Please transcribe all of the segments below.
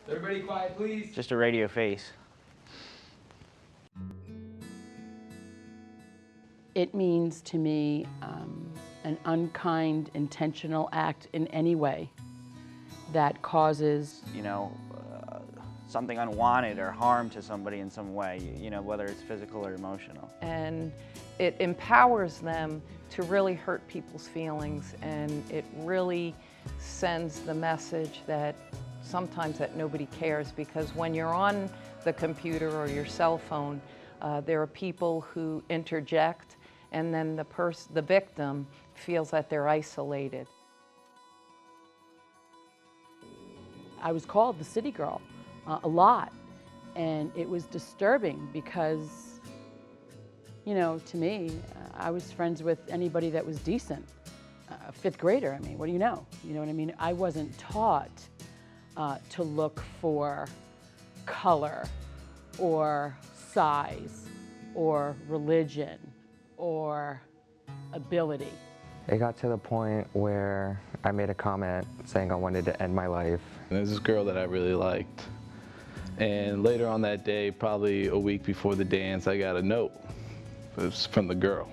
Everybody quiet, please. Just a radio face. It means to me an unkind, intentional act in any way that causes, Something unwanted or harm to somebody in some way, whether it's physical or emotional. And it empowers them to really hurt people's feelings, and it really sends the message that sometimes that nobody cares, because when you're on the computer or your cell phone, there are people who interject, and then the victim feels that they're isolated. I was called the city girl a lot, and it was disturbing because, to me, I was friends with anybody that was decent. A fifth grader, I mean, what do you know? You know what I mean? I wasn't taught to look for color or size or religion or ability. It got to the point where I made a comment saying I wanted to end my life. And there's this girl that I really liked. And later on that day, probably a week before the dance, I got a note. It was from the girl.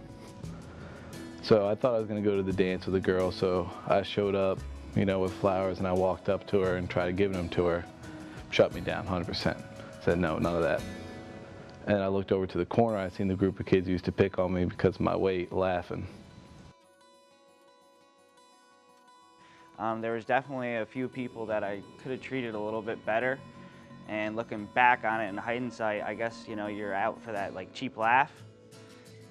So I thought I was going to go to the dance with the girl, so I showed up, with flowers, and I walked up to her and tried to give them to her. Shut me down 100%. Said no, none of that. And I looked over to the corner, I seen the group of kids who used to pick on me because of my weight, laughing. There was definitely a few people that I could have treated a little bit better. And looking back on it in hindsight, I guess, you're out for that cheap laugh.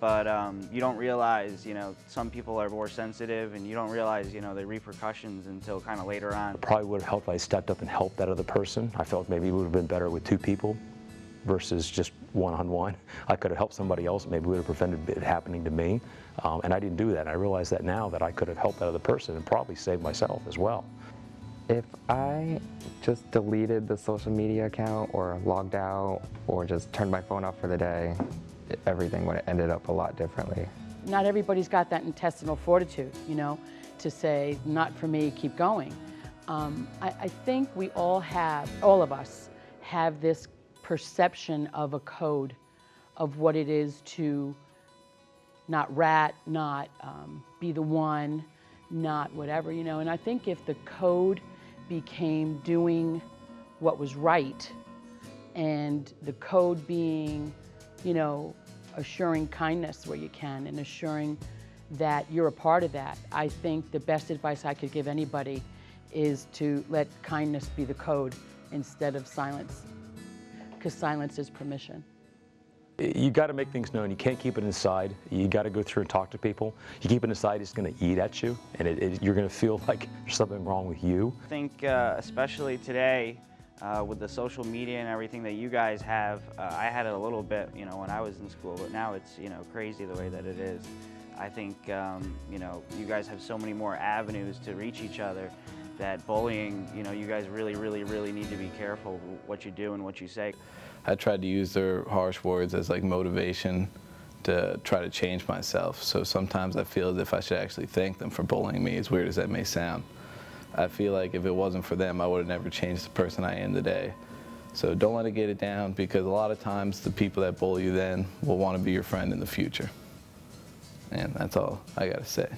But you don't realize, some people are more sensitive, and you don't realize, the repercussions until kind of later on. It probably would have helped if I stepped up and helped that other person. I felt maybe it would have been better with two people versus just one-on-one. I could have helped somebody else, maybe would have prevented it happening to me. And I didn't do that. I realize that now, that I could have helped that other person and probably saved myself as well. If I just deleted the social media account or logged out or just turned my phone off for the day, everything would have ended up a lot differently. Not everybody's got that intestinal fortitude, to say, not for me, keep going. I think we all of us have this perception of a code of what it is to not rat, not be the one, not whatever, and I think if the code became doing what was right, and the code being, assuring kindness where you can and assuring that you're a part of that, I think the best advice I could give anybody is to let kindness be the code instead of silence, because silence is permission. You got to make things known. You can't keep it inside. You got to go through and talk to people. You keep it inside, it's going to eat at you, and you're going to feel like there's something wrong with you. I think especially today, with the social media and everything that you guys have, I had it a little bit, when I was in school, but now it's, crazy the way that it is. I think, you guys have so many more avenues to reach each other that bullying, you guys really, really, really need to be careful what you do and what you say. I tried to use their harsh words as motivation to try to change myself. So sometimes I feel as if I should actually thank them for bullying me, as weird as that may sound. I feel like if it wasn't for them, I would have never changed the person I am today. So don't let it get it down, because a lot of times the people that bully you then will want to be your friend in the future. And that's all I got to say.